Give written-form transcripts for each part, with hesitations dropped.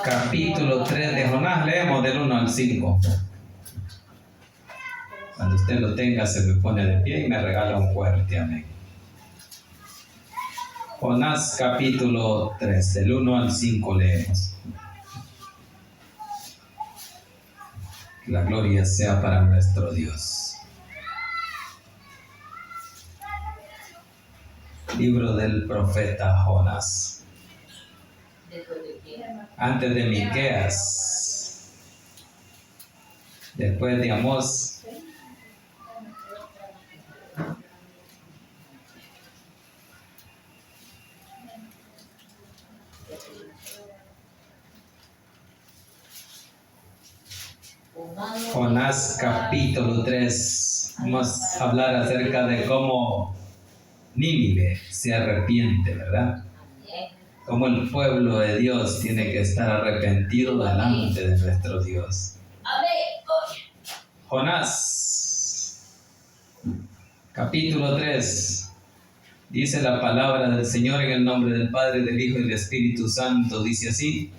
capítulo 3 de Jonás, leemos del 1 al 5. Cuando usted lo tenga, se me pone de pie y me regala un fuerte amén. Jonás capítulo 3, del 1 al 5 leemos. La gloria sea para nuestro Dios. Libro del profeta Jonás. Antes de Miqueas, después de Amós, Jonás capítulo 3. Vamos a hablar acerca de cómo Nínive se arrepiente, ¿verdad? Cómo el pueblo de Dios tiene que estar arrepentido delante de nuestro Dios. Jonás capítulo 3. Dice la palabra del Señor en el nombre del Padre, del Hijo y del Espíritu Santo. Dice así: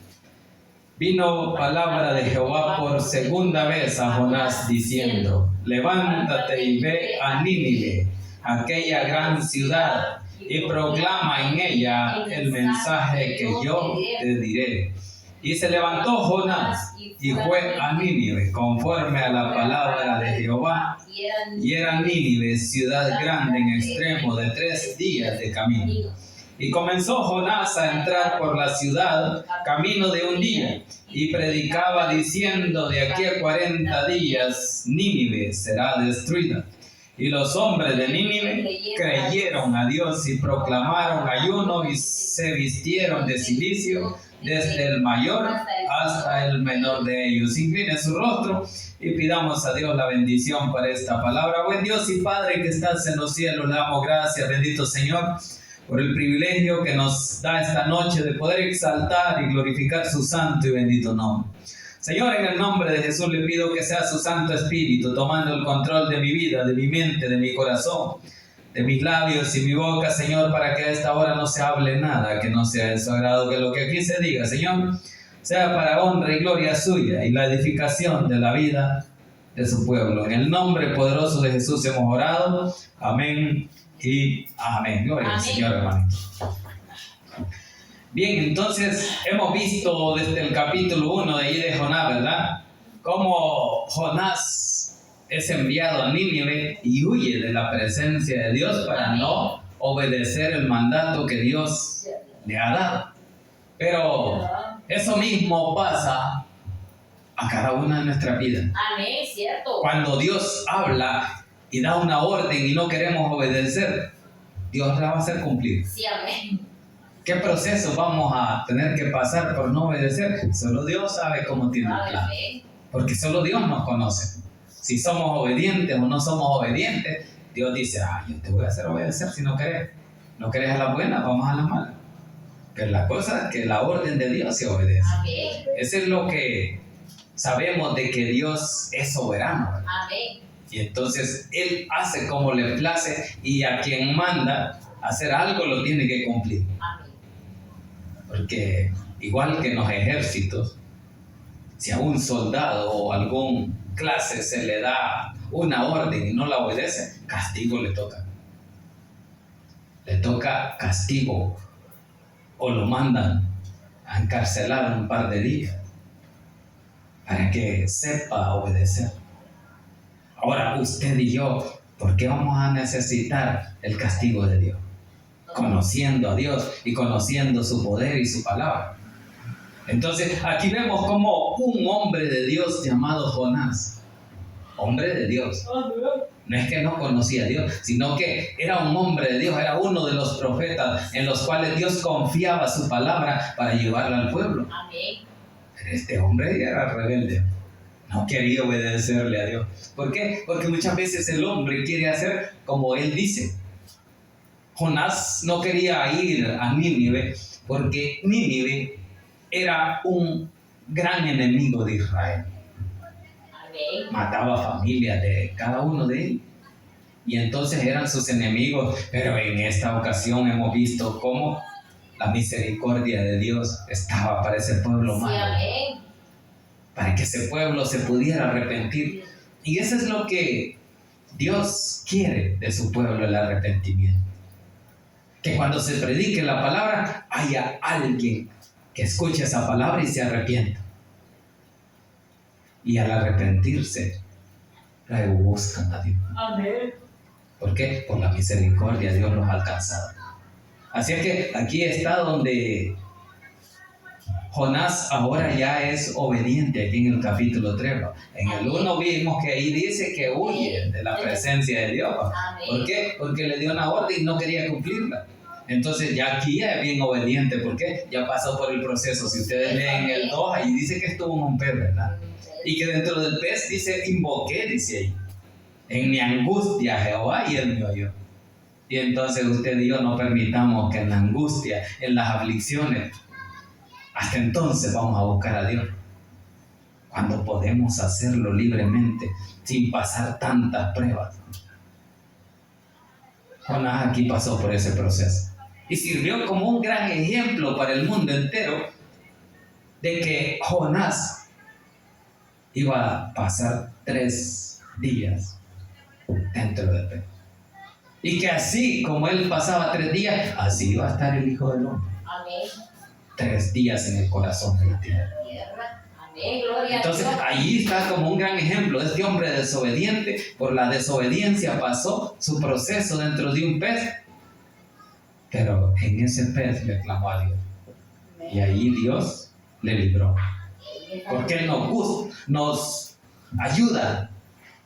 vino palabra de Jehová por segunda vez a Jonás diciendo: levántate y ve a Nínive, aquella gran ciudad, y proclama en ella el mensaje que yo te diré. Y se levantó Jonás y fue a Nínive conforme a la palabra de Jehová. Y era Nínive ciudad grande en extremo de 3 días de camino. Y comenzó Jonás a entrar por la ciudad camino de 1 día, y predicaba diciendo: de aquí a 40 días Nínive será destruida. Y los hombres de Nínive creyeron a Dios y proclamaron ayuno y se vistieron de cilicio, desde el mayor hasta el menor de ellos. Incline su rostro y pidamos a Dios la bendición para esta palabra. Buen Dios y Padre que estás en los cielos, le damos gracias, bendito Señor, por el privilegio que nos da esta noche de poder exaltar y glorificar su santo y bendito nombre. Señor, en el nombre de Jesús le pido que sea su Santo Espíritu tomando el control de mi vida, de mi mente, de mi corazón, de mis labios y mi boca, Señor, para que a esta hora no se hable nada que no sea de su agrado, que lo que aquí se diga, Señor, sea para honra y gloria suya y la edificación de la vida de su pueblo. En el nombre poderoso de Jesús hemos orado. Amén y amén. Gloria al Señor, hermanito. Bien, entonces hemos visto desde el capítulo 1 de ahí de Jonás, ¿verdad? Cómo Jonás es enviado a Nínive y huye de la presencia de Dios para no obedecer el mandato que Dios le ha dado. Pero eso mismo pasa a cada una de nuestras vidas. Amén, cierto. Cuando Dios habla y da una orden y no queremos obedecer, Dios la va a hacer cumplir. Sí, amén. ¿Qué proceso vamos a tener que pasar por no obedecer? Solo Dios sabe cómo tiene el plan. Porque solo Dios nos conoce. Si somos obedientes o no somos obedientes, Dios dice: yo te voy a hacer obedecer si no querés. No querés a la buena, vamos a la mala. Pero la cosa es que la orden de Dios se obedece. Amén. Eso es lo que sabemos, de que Dios es soberano. Amén. Y entonces Él hace como le place, y a quien manda hacer algo lo tiene que cumplir. Amén. Porque igual que en los ejércitos, si a un soldado o algún clase se le da una orden y no la obedece, castigo le toca. Le toca castigo, o lo mandan a encarcelar un par de días para que sepa obedecer. Ahora usted y yo, ¿por qué vamos a necesitar el castigo de Dios? Conociendo a Dios y conociendo su poder y su palabra. Entonces aquí vemos como un hombre de Dios llamado Jonás, hombre de Dios, no es que no conocía a Dios, sino que era un hombre de Dios, era uno de los profetas en los cuales Dios confiaba su palabra para llevarla al pueblo. Amén. Pero este hombre era rebelde, no quería obedecerle a Dios. ¿Por qué? Porque muchas veces el hombre quiere hacer como él dice. Jonás no quería ir a Nínive porque Nínive era un gran enemigo de Israel. Amén. Mataba familias de cada uno de ellos. Y entonces eran sus enemigos. Pero en esta ocasión hemos visto cómo la misericordia de Dios estaba para ese pueblo Sí, malo, amén. para que ese pueblo se pudiera arrepentir. Y eso es lo que Dios quiere de su pueblo, el arrepentimiento. Que cuando se predique la palabra, haya alguien que escuche esa palabra y se arrepienta. Y al arrepentirse, luego buscan a Dios. Amén. ¿Por qué? Por la misericordia Dios los ha alcanzado. Así es que aquí está donde Jonás ahora ya es obediente, aquí en el capítulo 3. En el 1 vimos que ahí dice que huye de la presencia de Dios. ¿Por qué? Porque le dio una orden y no quería cumplirla. Entonces ya aquí ya es bien obediente. ¿Por qué? Ya pasó por el proceso. Si ustedes leen el 2, ahí dice que estuvo en un pez, ¿verdad? Y que dentro del pez dice, invoqué, dice ahí. En mi angustia Jehová y él me oyó. Y entonces usted y yo no permitamos que en la angustia, en las aflicciones, hasta entonces vamos a buscar a Dios. Cuando podemos hacerlo libremente, sin pasar tantas pruebas. Jonás aquí pasó por ese proceso. Y sirvió como un gran ejemplo para el mundo entero de que Jonás iba a pasar 3 días dentro del pez. Y que así como él pasaba 3 días, así iba a estar el Hijo del Hombre. Amén. 3 días en el corazón de la tierra. Amén, gloria Entonces a Dios. ahí está como un gran ejemplo. Este hombre desobediente, por la desobediencia pasó su proceso dentro de un pez. Pero en ese pez le clamó a Dios. Y ahí Dios le libró. Porque Él nos ayuda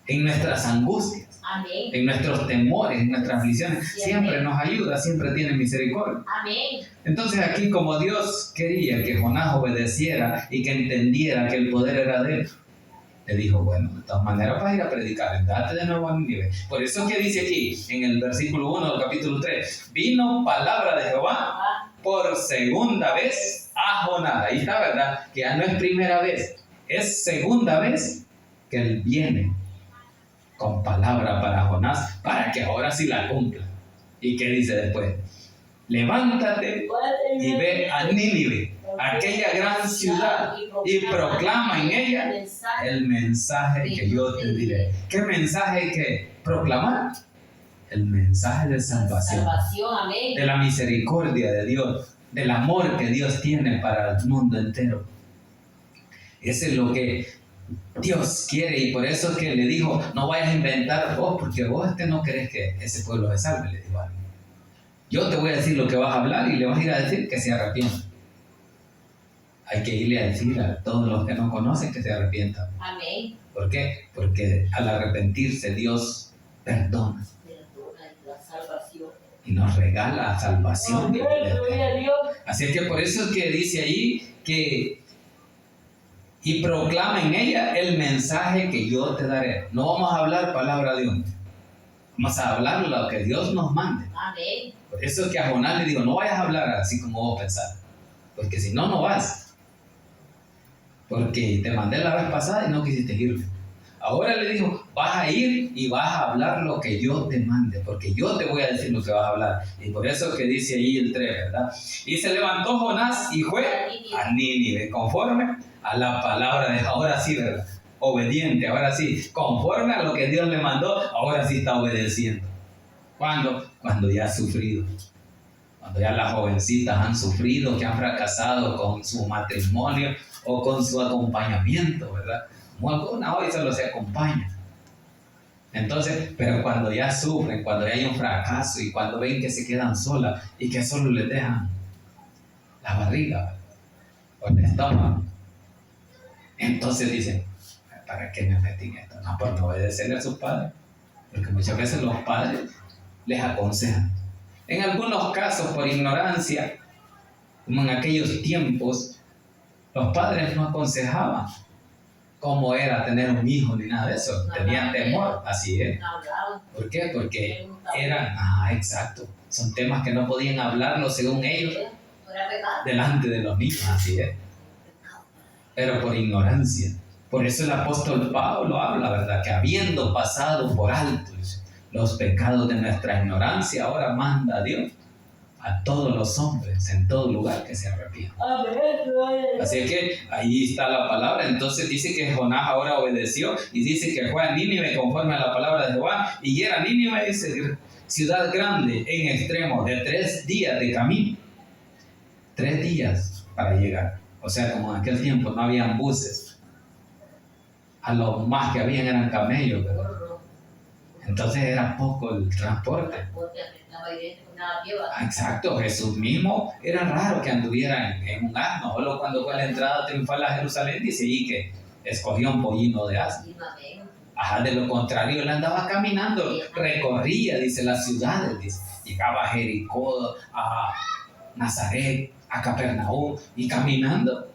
en nuestras angustias. Amén. En nuestros temores, en nuestras aflicciones, Sí, siempre amén. nos ayuda, siempre tiene misericordia. Amén. Entonces aquí como Dios quería que Jonás obedeciera y que entendiera que el poder era de él, le dijo, bueno, de todas maneras vas a ir a predicar, andate de nuevo a Nínive. Por eso que dice aquí, en el versículo 1 del capítulo 3, vino palabra de Jehová por segunda vez a Jonás. Ahí está, ¿verdad? Que ya no es primera vez, es segunda vez que él viene con palabra para Jonás, para que ahora sí la cumpla. ¿Y qué dice después? Levántate y ve a Nínive, aquella gran ciudad, y proclama en ella el mensaje que yo te diré. ¿Qué mensaje hay que proclamar? El mensaje de salvación, Amén. de la misericordia de Dios, del amor que Dios tiene para el mundo entero. Eso es lo que Dios quiere, y por eso es que le dijo, no vayas a inventar vos, porque vos no querés que ese pueblo se salve, le dijo a él. Yo te voy a decir lo que vas a hablar y le vas a ir a decir que se arrepienta. Hay que irle a decir a todos los que no conocen que se arrepientan. Amén. ¿Por qué? Porque al arrepentirse Dios perdona La salvación. y nos regala salvación. Amén, gloria a Dios. Así es que por eso es que dice ahí que y proclama en ella el mensaje que yo te daré. No vamos a hablar palabra de hombre, vamos a hablar lo que Dios nos mande. Amén. Por eso es que a Jonás le digo, no vayas a hablar así como vos pensás, porque si no, no vas. Porque te mandé la vez pasada y no quisiste irme. Ahora le dijo, vas a ir y vas a hablar lo que yo te mande, porque yo te voy a decir lo que vas a hablar. Y por eso es que dice ahí el 3, ¿verdad? Y se levantó Jonás y fue a Nínive, conforme a la palabra de ahora sí, ¿verdad? Obediente, ahora sí, conforme a lo que Dios le mandó, ahora sí está obedeciendo. ¿Cuándo? Cuando ya ha sufrido. Cuando ya las jovencitas han sufrido, que han fracasado con su matrimonio o con su acompañamiento, ¿verdad? Como alguna hoy solo se acompaña. Entonces, pero cuando ya sufren, cuando ya hay un fracaso y cuando ven que se quedan solas y que solo les dejan la barriga o el estómago, entonces dicen, ¿para qué me metí en esto? No, por no obedecerle a sus padres. Porque muchas veces los padres les aconsejan. En algunos casos, por ignorancia, como en aquellos tiempos, los padres no aconsejaban cómo era tener un hijo ni nada de eso. Tenían temor, así es. ¿Por qué? Porque eran, exacto, son temas que no podían hablarlo según ellos delante de los niños, así es. Pero por ignorancia. Por eso el apóstol Pablo habla, ¿verdad? Que habiendo pasado por alto los pecados de nuestra ignorancia, ahora manda a Dios a todos los hombres en todo lugar que se arrepientan. Amén, gloria a Dios. Así que ahí está la palabra. Entonces dice que Jonás ahora obedeció y dice que fue a Nínive conforme a la palabra de Jehová. Y era Nínive, dice, ciudad grande en extremo de 3 días de camino. 3 días para llegar. O sea, como en aquel tiempo no habían buses. A lo más que habían eran camellos, ¿verdad? Entonces era poco el transporte. Exacto, Jesús mismo era raro que anduviera en un asno. Solo cuando fue a la entrada triunfal a Jerusalén dice ahí que escogió un pollino de asno. Ajá, de lo contrario él andaba caminando, recorría, dice, las ciudades, dice, llegaba a Jericó, a Nazaret, a Capernaum y caminando.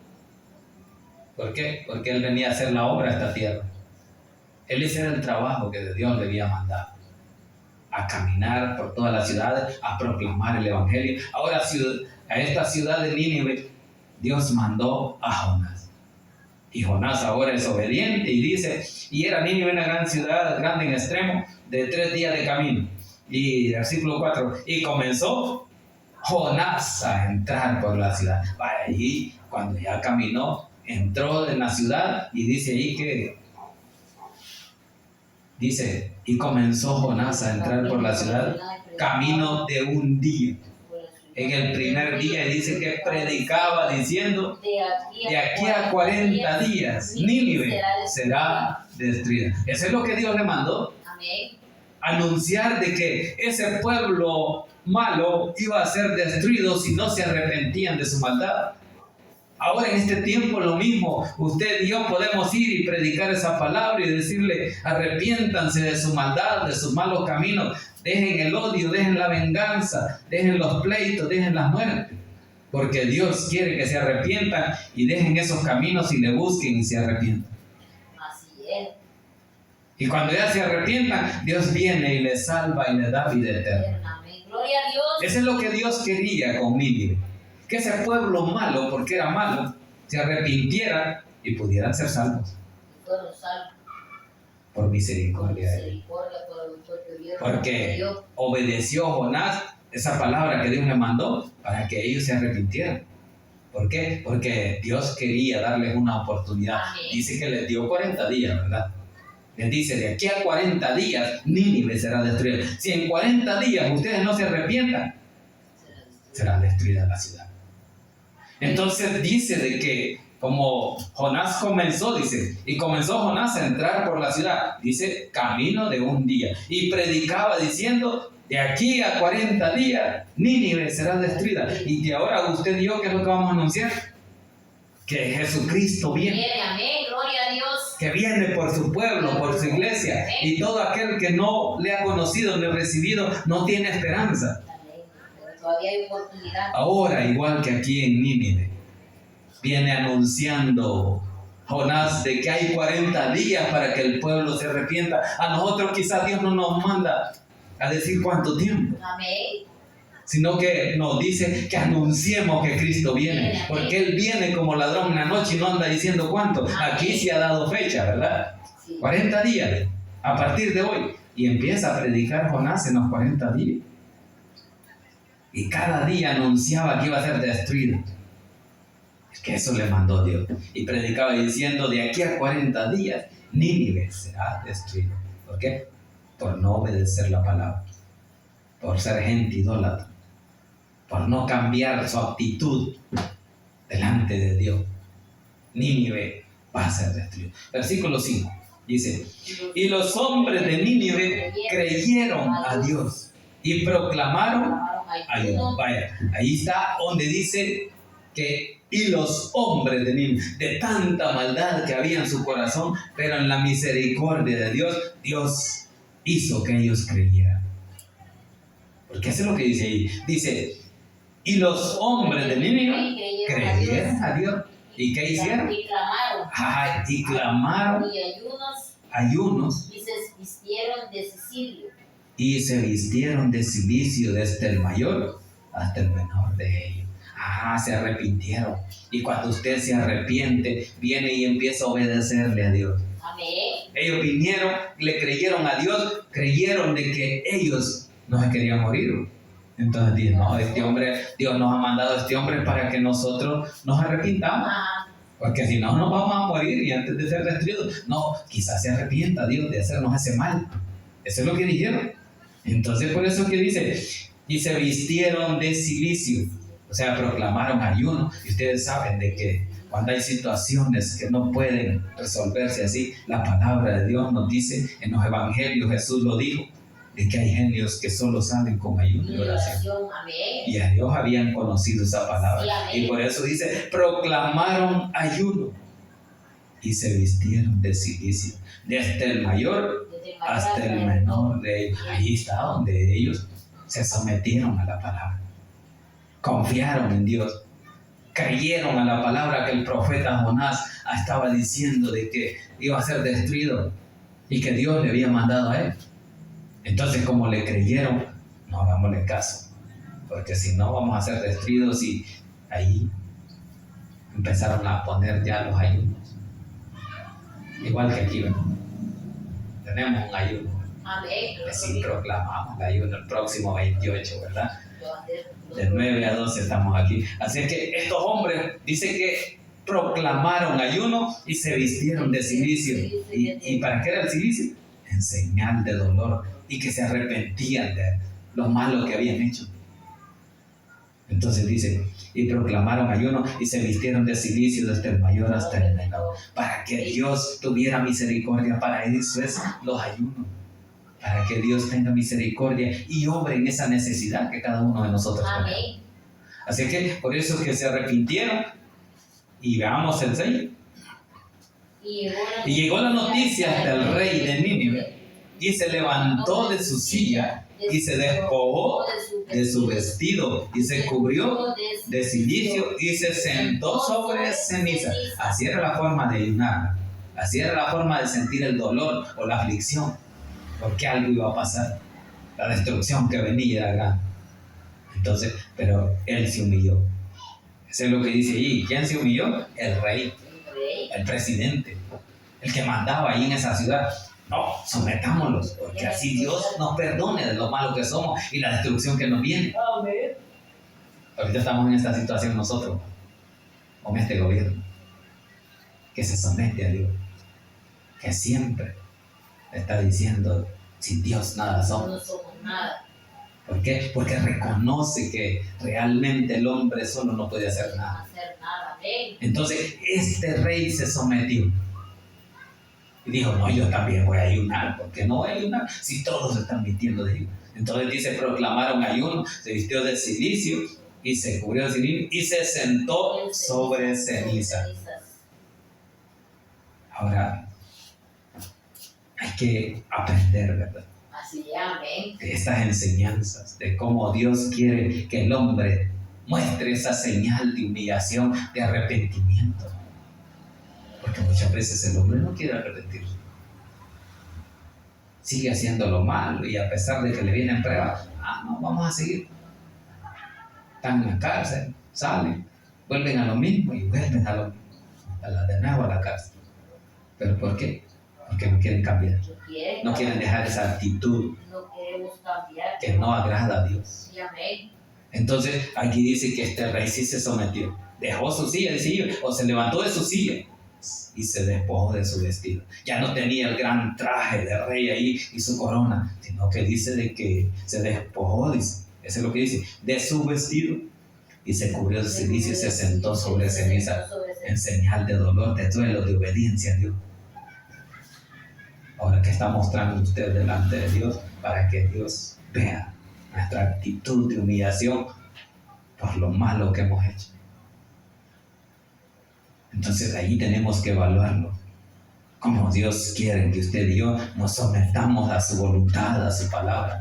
¿Por qué? Porque él venía a hacer la obra a esta tierra. Él ese era el trabajo que Dios le había mandado. A caminar por todas las ciudades, a proclamar el evangelio. Ahora a esta ciudad de Nínive, Dios mandó a Jonás. Y Jonás ahora es obediente y dice, y era Nínive una gran ciudad, grande en extremo, de 3 días de camino. Y versículo 4, y comenzó Jonás a entrar por la ciudad. Y cuando ya caminó, entró en la ciudad y dice ahí que, dice, y comenzó Jonás a entrar por la ciudad, camino de un día. En el primer día dice que predicaba diciendo, de aquí a 40 días Nínive será destruida. Eso es lo que Dios le mandó. Amén. Anunciar de que ese pueblo malo iba a ser destruido si no se arrepentían de su maldad. Ahora en este tiempo lo mismo, usted y yo podemos ir y predicar esa palabra y decirle, arrepiéntanse de su maldad, de sus malos caminos, dejen el odio, dejen la venganza, dejen los pleitos, dejen la muerte, porque Dios quiere que se arrepientan y dejen esos caminos y le busquen y se arrepientan. Así es. Y cuando ya se arrepientan, Dios viene y les salva y les da vida eterna. Amén. Gloria a Dios. Eso es lo que Dios quería con Nínive. Que ese pueblo malo, porque era malo, se arrepintiera y pudieran ser salvos. Fueron salvos. Por misericordia de Dios. Misericordia por el propio Dios. Porque obedeció Jonás esa palabra que Dios le mandó para que ellos se arrepintieran. ¿Por qué? Porque Dios quería darles una oportunidad. Amén. Dice que les dio 40 días, ¿verdad? Les dice, de aquí a 40 días Nínive será destruida. Si en 40 días ustedes no se arrepientan, será destruida la ciudad. Entonces dice de que como Jonás comenzó, dice, y comenzó Jonás a entrar por la ciudad, dice, camino de un día, y predicaba diciendo, de aquí a 40 días Nínive será destruida. Y de ahora usted y yo, ¿qué es lo que vamos a anunciar? Que Jesucristo viene. Amén, gloria a Dios. Que viene por su pueblo, por su iglesia, y todo aquel que no le ha conocido ni recibido no tiene esperanza. Todavía hay oportunidad. Ahora, igual que aquí en Nínive, viene anunciando Jonás de que hay 40 días para que el pueblo se arrepienta. A nosotros quizás Dios no nos manda a decir cuánto tiempo, Amén. sino que nos dice que anunciemos que Cristo viene, porque Él viene como ladrón en la noche y no anda diciendo cuánto. Aquí se ha dado fecha, ¿verdad? Sí. 40 días, a partir de hoy. Y empieza a predicar Jonás en los 40 días. Y cada día anunciaba que iba a ser destruido. Es que eso le mandó Dios. Y predicaba diciendo, de aquí a 40 días, Nínive será destruido. ¿Por qué? Por no obedecer la palabra. Por ser gente idólatra. Por no cambiar su actitud delante de Dios. Nínive va a ser destruido. Versículo 5 dice, y los hombres de Nínive creyeron a Dios y proclamaron ayuno. Vaya, ahí está donde dice que y los hombres de Nínive, de tanta maldad que había en su corazón, pero en la misericordia de Dios, Dios hizo que ellos creyeran. Porque eso es lo que dice ahí. Dice, y los hombres de Nínive creyeron a Dios. ¿Y qué hicieron? Y clamaron. Y clamaron Y ayunos. Y se vistieron de silicio. Y se vistieron de silicio desde el mayor hasta el menor de ellos. Se arrepintieron. Y cuando usted se arrepiente, viene y empieza a obedecerle a Dios. Amén. Ellos vinieron, le creyeron a Dios, creyeron de que ellos no se querían morir. Entonces dice, no, este hombre, Dios nos ha mandado a este hombre para que nosotros nos arrepintamos. Ajá. Porque si no, nos vamos a morir y antes de ser destruidos. No, quizás se arrepienta Dios de hacernos ese mal. Eso es lo que dijeron. Entonces, por eso que dice, y se vistieron de cilicio. O sea, proclamaron ayuno. Y ustedes saben de que cuando hay situaciones que no pueden resolverse así, la palabra de Dios nos dice, en los evangelios Jesús lo dijo, de que hay genios que solo salen con ayuno y oración. Amén. Y a Dios habían conocido esa palabra. Sí, amén. Y por eso dice, proclamaron ayuno y se vistieron de cilicio. Desde el mayor Desde el hasta el menor de ellos. Ahí está donde ellos se sometieron a la palabra. Confiaron en Dios. Creyeron a la palabra que el profeta Jonás estaba diciendo de que iba a ser destruido y que Dios le había mandado a él. Entonces, como le creyeron, no hagámosle caso, porque si no vamos a ser destruidos. Y ahí empezaron a poner ya los ayunos. Igual que aquí, ¿verdad? Tenemos un ayuno. Amén. Así proclamamos el ayuno el próximo 28, ¿verdad? De 9 a 12 estamos aquí. Así es que estos hombres, dice que proclamaron ayuno y se vistieron de cilicio. ¿Y para qué era el cilicio? En señal de dolor, y que se arrepentían de lo malo que habían hecho. Entonces dice, y proclamaron ayuno y se vistieron de cilicio desde el mayor hasta el menor, para que Dios tuviera misericordia. Para eso es los ayunos, para que Dios tenga misericordia y obre en esa necesidad que cada uno de nosotros tenemos. Amén. Así que por eso es que se arrepintieron. Y veamos el 6. Y llegó la noticia hasta el rey de Nínive, y se levantó de su silla y se despojó de su vestido y se cubrió de cilicio y se sentó sobre ceniza. Así era la forma de ayunar. Así era la forma de sentir el dolor o la aflicción, porque algo iba a pasar. La destrucción que venía era grande. Entonces, pero él se humilló. Eso es lo que dice allí. ¿Quién se humilló? El rey, el presidente, el que mandaba ahí en esa ciudad. No, sometámoslos, porque así Dios nos perdone de lo malo que somos y la destrucción que nos viene. Amén. Ahorita estamos en esta situación nosotros, con este gobierno, que se somete a Dios, que siempre está diciendo, sin Dios nada No somos. somos nada. ¿Por qué? Porque reconoce que realmente el hombre solo no puede hacer nada. Hacer nada. Amén. Entonces este rey se sometió y dijo, no, yo también voy a ayunar. ¿Por qué no voy a ayunar si todos están mintiendo de Dios? Entonces dice, proclamaron ayuno, se vistió de cilicio y se cubrió de cilicio y se sentó sobre ceniza. Ahora, hay que aprender, ¿verdad?, Así es, amén. de estas enseñanzas, de cómo Dios quiere que el hombre muestre esa señal de humillación, de arrepentimiento. Porque muchas veces el hombre no quiere arrepentirse. Sigue haciendo lo malo y a pesar de que le vienen pruebas, no, vamos a seguir. Están en la cárcel, salen, vuelven a lo mismo y vuelven de nuevo a la cárcel. ¿Pero por qué? Porque no quieren cambiar. No quieren dejar esa actitud No queremos cambiar. que no agrada a Dios. Sí, amén. Entonces aquí dice que este rey sí se sometió. Dejó su silla, o se levantó de su silla y se despojó de su vestido. Ya no tenía el gran traje de rey ahí y su corona, sino que dice de que se despojó, dice, eso es lo que dice, de su vestido y se cubrió de cilicio y se sentó sobre ceniza en señal de dolor, de duelo, de obediencia a Dios. Ahora, ¿qué está mostrando usted delante de Dios para que Dios vea nuestra actitud de humillación por lo malo que hemos hecho? Entonces ahí tenemos que evaluarlo. Como Dios quiere que usted y yo nos sometamos a su voluntad, a su palabra.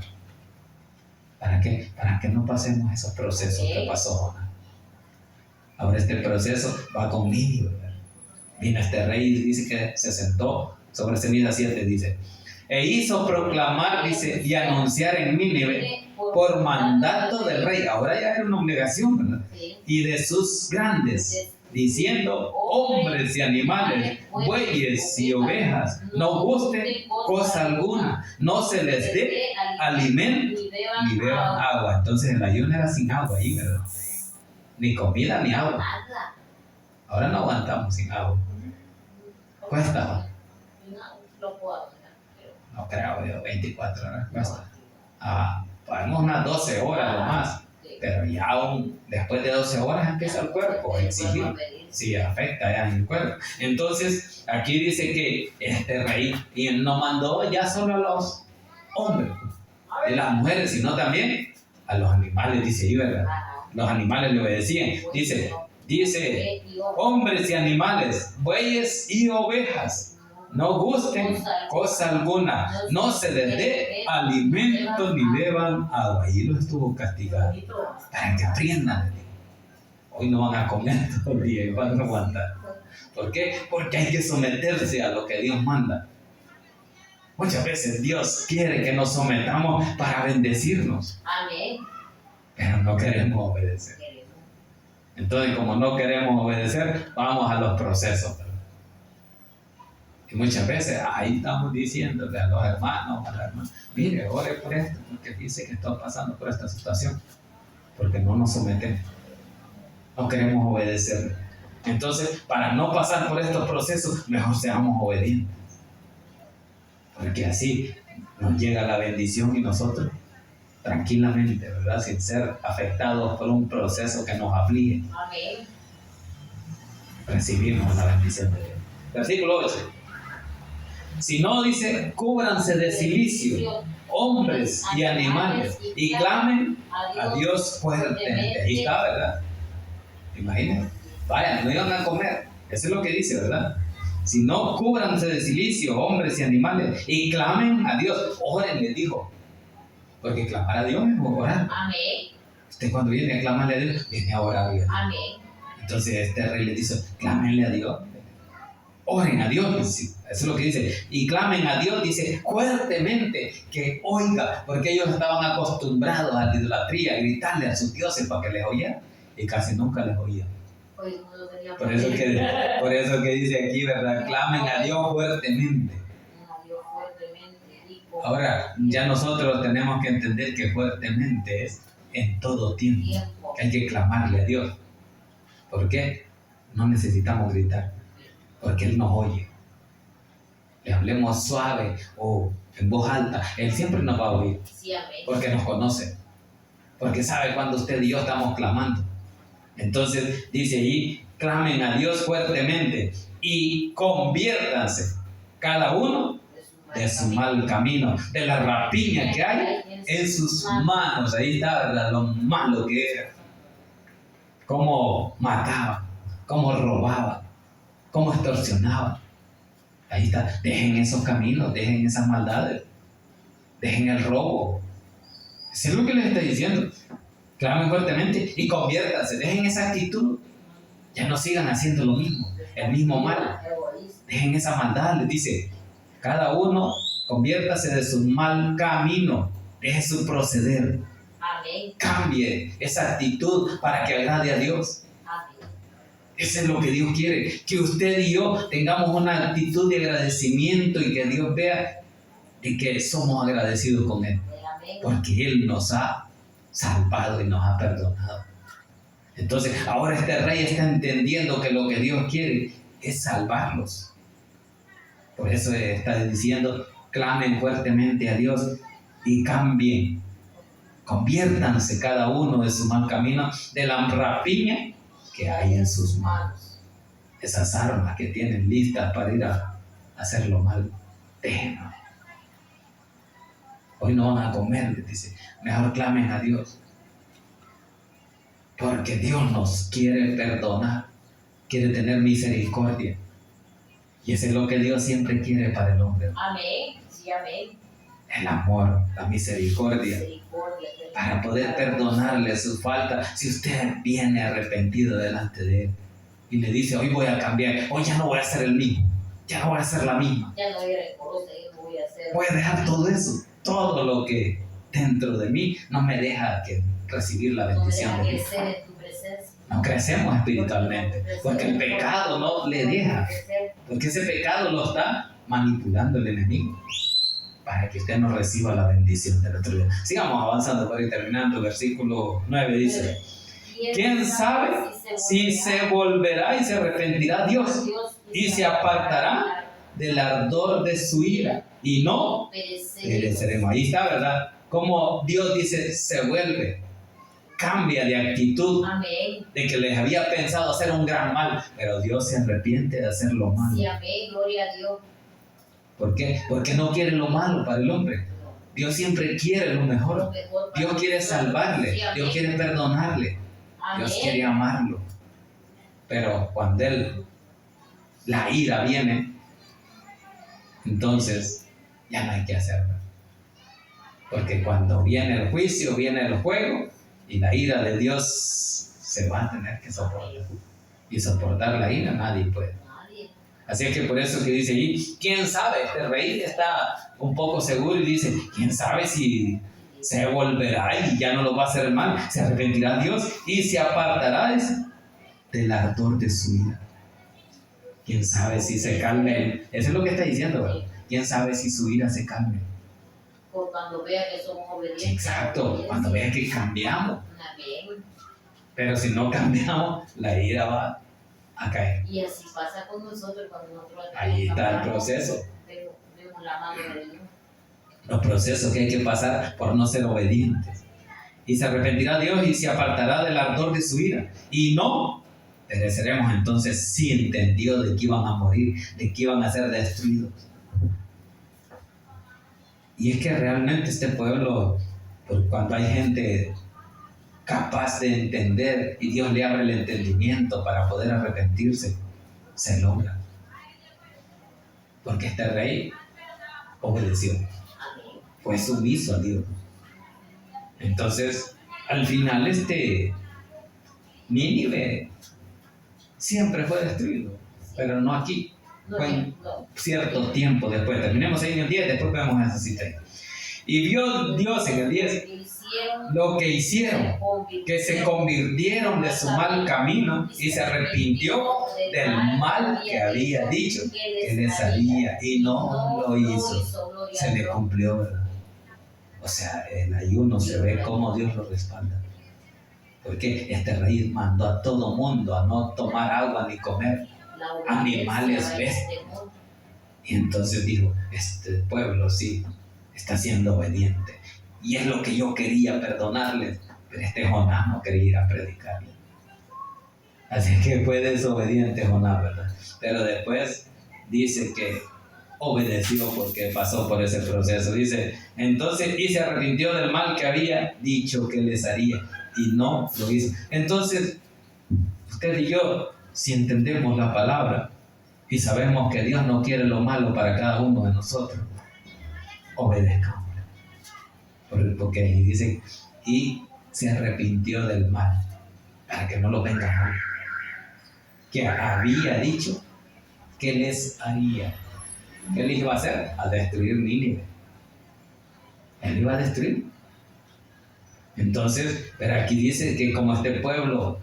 ¿Para qué? Para que no pasemos esos procesos que pasó Jonás. Ahora este proceso va con Nínive. Vino este rey y dice que se sentó sobre ceniza 7, dice. E hizo proclamar, dice, y anunciar en Nínive por mandato del rey. Ahora ya era una obligación, ¿verdad? Sí. Y de sus grandes diciendo: hombres y animales, bueyes y ovejas, no gusten cosa alguna, no se les dé alimento ni beban agua. Entonces el ayuno era sin agua ahí, ¿verdad? Ni comida ni agua. Nada. Ahora no aguantamos sin agua. Cuesta, No lo puedo hacer, pero no creo yo, 24 horas cuesta. Podemos unas 12 horas o más, sí. pero ya después de 12 horas empieza el cuerpo a exigir. Sí, afecta ya en el cuerpo. Entonces, aquí dice que este rey y no mandó ya solo a los hombres y las mujeres, sino también a los animales, dice ahí, ¿verdad? Los animales le obedecían. Dice, hombres y animales, bueyes y ovejas, no gusten cosa alguna, no se les dé alimento ni beban agua. Y lo estuvo castigado para que aprendan. Hoy no van a comer todo el día y van a aguantar. ¿Por qué? Porque hay que someterse a lo que Dios manda. Muchas veces Dios quiere que nos sometamos para bendecirnos, Amén. pero no queremos obedecer. Entonces, como no queremos obedecer, vamos a los procesos, ¿verdad? Y muchas veces ahí estamos diciéndole a los hermanos, a las hermanas: mire, ore por esto, porque dice que está pasando por esta situación, porque no nos sometemos. No queremos obedecer. Entonces, para no pasar por estos procesos, mejor seamos obedientes. Porque así nos llega la bendición y nosotros, tranquilamente, ¿verdad? Sin ser afectados por un proceso que nos aflige, Amén. recibimos la bendición de Dios. Versículo 8. Si no, dice: cúbranse de silicio, hombres y animales, y clamen a Dios fuertemente. Ahí está, ¿verdad? Imagínense, vaya, no iban a comer. Eso es lo que dice, ¿verdad? Si no, cúbranse de silicio, hombres y animales, y clamen a Dios. Oren, les dijo. Porque clamar a Dios es orar. Amén. Usted cuando viene a clamarle a Dios, viene a orar. Amén. Entonces este rey le dice: clámenle a Dios. Oren a Dios. Eso es lo que dice. Y clamen a Dios, dice, fuertemente, que oiga. Porque ellos estaban acostumbrados a la idolatría, a gritarle a sus dioses para que les oyeran. Y casi nunca les oían. Por eso que dice aquí, ¿verdad? Clamen a Dios fuertemente. Ahora, ya nosotros tenemos que entender que fuertemente es en todo tiempo. Que hay que clamarle a Dios. ¿Por qué? No necesitamos gritar. Porque Él nos oye. Le hablemos suave o en voz alta, Él siempre nos va a oír. Porque nos conoce. Porque sabe cuando usted y yo estamos clamando. Entonces dice ahí: clamen a Dios fuertemente y conviértanse cada uno de su mal camino, de la rapiña que hay en sus manos. Ahí está, ¿verdad? Lo malo que era. Cómo mataba, cómo robaba, cómo extorsionaba. Ahí está. Dejen esos caminos, dejen esas maldades, dejen el robo. Eso es lo que les está diciendo. Clamen fuertemente y conviértanse, dejen esa actitud, ya no sigan haciendo lo mismo, el mismo mal, dejen esa maldad. Les dice: cada uno conviértase de su mal camino, deje su proceder. Amén. Cambie esa actitud para que agrade a Dios. Amén. Eso es lo que Dios quiere, que usted y yo tengamos una actitud de agradecimiento y que Dios vea de que somos agradecidos con Él, porque Él nos ha salvado y nos ha perdonado. Entonces ahora este rey está entendiendo que lo que Dios quiere es salvarlos. Por eso está diciendo: clamen fuertemente a Dios y cambien, conviértanse cada uno de su mal camino, de la rapiña que hay en sus manos. Esas armas que tienen listas para ir a hacer lo malo, déjenlo. Hoy no van a comer, les dice. Mejor clamen a Dios. Porque Dios nos quiere perdonar, quiere tener misericordia. Y eso es lo que Dios siempre quiere para el hombre. Amén. Sí, amén. El amor, la misericordia. Para poder perdonarle su falta. Si usted viene arrepentido delante de Él y le dice: hoy voy a cambiar, hoy ya no voy a ser el mismo, ya no voy a ser la misma. Ya no voy a reconocer, no voy a hacer. Voy a dejar todo eso, todo lo que dentro de mí no me deja que recibir la bendición no me de deja Dios. crecer en tu presencia. No crecemos espiritualmente, porque el pecado no le deja, porque ese pecado lo está manipulando el enemigo para que usted no reciba la bendición del otro día. Sigamos avanzando para ir terminando. Versículo 9 dice: ¿quién sabe si se volverá y se arrepentirá Dios y se apartará del ardor de su ira y no pereceremos? Ahí está, ¿verdad? Como Dios dice, se vuelve, cambia de actitud. Amén. De que les había pensado hacer un gran mal, pero Dios se arrepiente de hacer lo malo. Sí, amén, gloria a Dios. ¿Por qué? Porque no quiere lo malo para el hombre. Dios siempre quiere lo mejor. Dios quiere salvarle, Sí, amén. Dios quiere perdonarle, Amén. Dios quiere amarlo. Pero cuando la ira viene, entonces ya no hay que hacerlo. Porque cuando viene el juicio, viene el juego, y la ira de Dios se va a tener que soportar. Y soportar la ira nadie puede. Nadie. Así es que por eso que dice ahí, ¿quién sabe? Este rey está un poco seguro y dice, ¿quién sabe si se volverá y ya no lo va a hacer mal? Se arrepentirá Dios y se apartará del ardor de su ira. ¿Quién sabe si se calme? Eso es lo que está diciendo, ¿verdad? ¿Quién sabe si su ira se calme? Por cuando vea que somos obedientes. Exacto, cuando vea que cambiamos. Amén. Pero si no cambiamos, la ira va a caer. Y así pasa con nosotros cuando nosotros Ahí está el proceso. Vemos la mano de Dios. Los procesos que hay que pasar por no ser obedientes. Y se arrepentirá Dios y se apartará del ardor de su ira. Y no pereceremos. Entonces sí entendió de que iban a morir, de que iban a ser destruidos. Y es que realmente este pueblo, por cuando hay gente capaz de entender y Dios le abre el entendimiento para poder arrepentirse, se logra. Porque este rey obedeció, fue sumiso a Dios. Entonces, al final Nínive siempre fue destruido, pero no aquí. Fue en cierto tiempo después. Terminemos ahí en el 10, después vemos esa cita ahí. Y vio Dios en el 10 lo que hicieron, que se convirtieron de su mal camino y se arrepintió del mal que había dicho que les haría y no lo hizo. Se le cumplió, ¿verdad? O sea, en ayuno se ve cómo Dios lo respalda. Porque este rey mandó a todo mundo a no tomar agua ni comer animales bestias. Y entonces dijo, este pueblo sí está siendo obediente. Y es lo que yo quería perdonarles, pero este Jonás no quería ir a predicarle. Así que fue desobediente Jonás, ¿verdad? Pero después dice que obedeció porque pasó por ese proceso. Dice, entonces, y se arrepintió del mal que había dicho que les haría, y no lo hizo. Entonces, usted y yo, si entendemos la palabra y sabemos que Dios no quiere lo malo para cada uno de nosotros, obedezcamos. Porque ahí dice, y se arrepintió del mal, para que no lo venga mal. Que había dicho que les haría. ¿Qué les iba a hacer? A destruir Nínive. Él iba a destruir. Entonces, pero aquí dice que como este pueblo,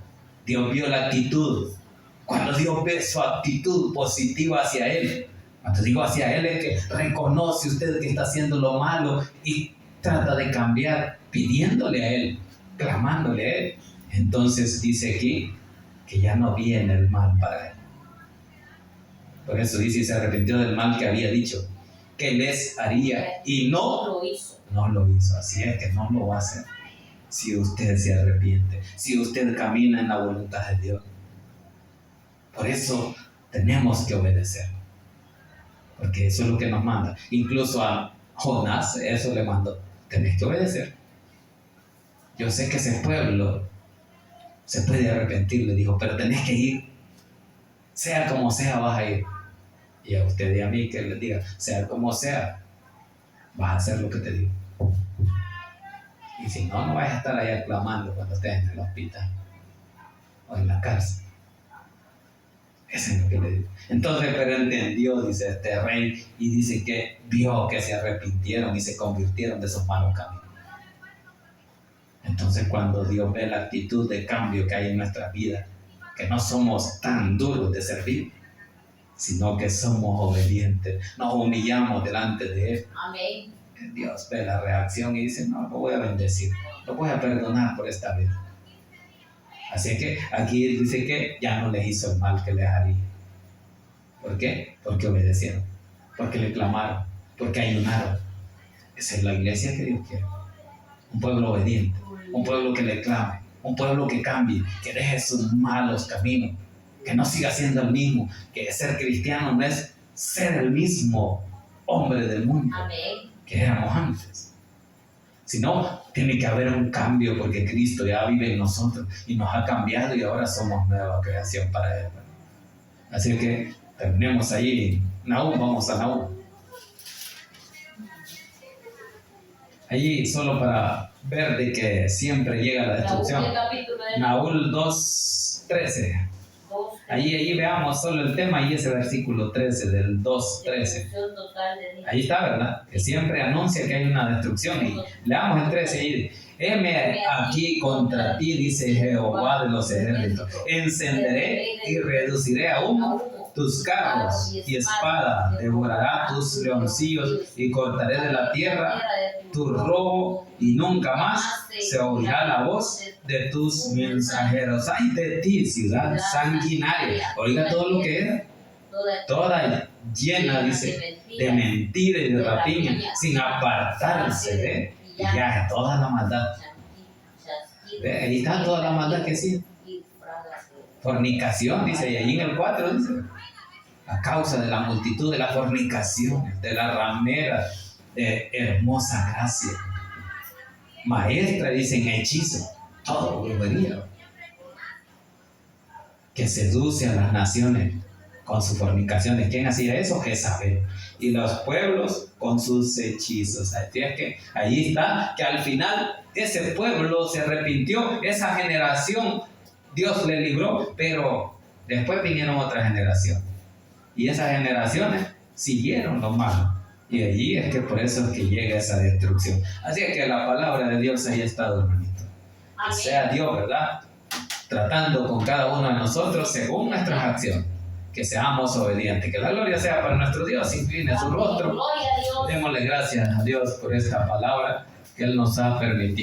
Dios vio la actitud. Cuando Dios ve su actitud positiva hacia él, cuando digo hacia él es que reconoce usted que está haciendo lo malo y trata de cambiar, pidiéndole a él, clamándole a él. Entonces dice aquí que ya no viene el mal para él. Por eso dice, se arrepintió del mal que había dicho que les haría y no lo hizo. Así es que no lo va a hacer si usted se arrepiente, si usted camina en la voluntad de Dios. Por eso tenemos que obedecer, porque eso es lo que nos manda. Incluso a Jonás eso le mandó, tenés que obedecer. Yo sé que ese pueblo se puede arrepentir, le dijo, pero tenés que ir, sea como sea vas a ir. Y a usted y a mí que les diga, sea como sea, vas a hacer lo que te digo. Y si no, no vas a estar allá clamando cuando estés en el hospital o en la cárcel. Eso es lo que le digo. Entonces, pero entendió, dice este rey, y dice que vio que se arrepintieron y se convirtieron de sus malos caminos. Entonces cuando Dios ve la actitud de cambio que hay en nuestra vida, que no somos tan duros de servir, sino que somos obedientes, nos humillamos delante de Él. Amén. Dios ve la reacción y dice, no, lo voy a bendecir, lo voy a perdonar por esta vez. Así que aquí dice que ya no les hizo el mal que les haría. ¿Por qué? Porque obedecieron, porque le clamaron, porque ayunaron. Esa es la iglesia que Dios quiere. Un pueblo obediente, un pueblo que le clame, un pueblo que cambie, que deje sus malos caminos, que no siga siendo el mismo, que ser cristiano no es ser el mismo hombre del mundo Amén. que éramos antes, sino tiene que haber un cambio porque Cristo ya vive en nosotros y nos ha cambiado y ahora somos nueva creación para Él. Así que terminemos ahí. Nahum, vamos a Nahum. Allí solo para ver de que siempre llega la destrucción. ¿Qué capítulo es? Nahum 2:13. Allí veamos solo el tema y ese versículo 13 del 2:13. Destrucción total de Dios. Ahí está, ¿verdad? Que siempre anuncia que hay una destrucción. Y leamos el 13 ahí. Heme aquí contra ti, dice Jehová de los ejércitos. Encenderé y reduciré a humo tus carros, y espada devorará tus leoncillos, y cortaré de la tierra tu robo, y nunca más se oirá la voz de tus mensajeros. Ay de ti, ciudad sanguinaria. Oiga todo lo que era. Toda llena, dice, de mentira y de rapiña, sin apartarse de ya toda la maldad. ¿Ve? Ahí está toda la maldad que sí. Fornicación, dice, y ahí en el 4 dice, a causa de la multitud de las fornicaciones, de la ramera de hermosa gracia, maestra, dicen, hechizo, todo brujería, que seduce a las naciones con sus fornicaciones. ¿Quién hacía eso? Jezabel. Y los pueblos con sus hechizos. Así es que ahí está, que al final ese pueblo se arrepintió, esa generación Dios le libró, pero después vinieron otras generaciones. Y esas generaciones siguieron lo malo. Y allí es que por eso es que llega esa destrucción. Así es que la palabra de Dios ahí está, hermanito. Que sea Dios, ¿verdad? Tratando con cada uno de nosotros según nuestras acciones. Que seamos obedientes. Que la gloria sea para nuestro Dios. Incline su rostro. Démosle gracias a Dios por esta palabra que Él nos ha permitido.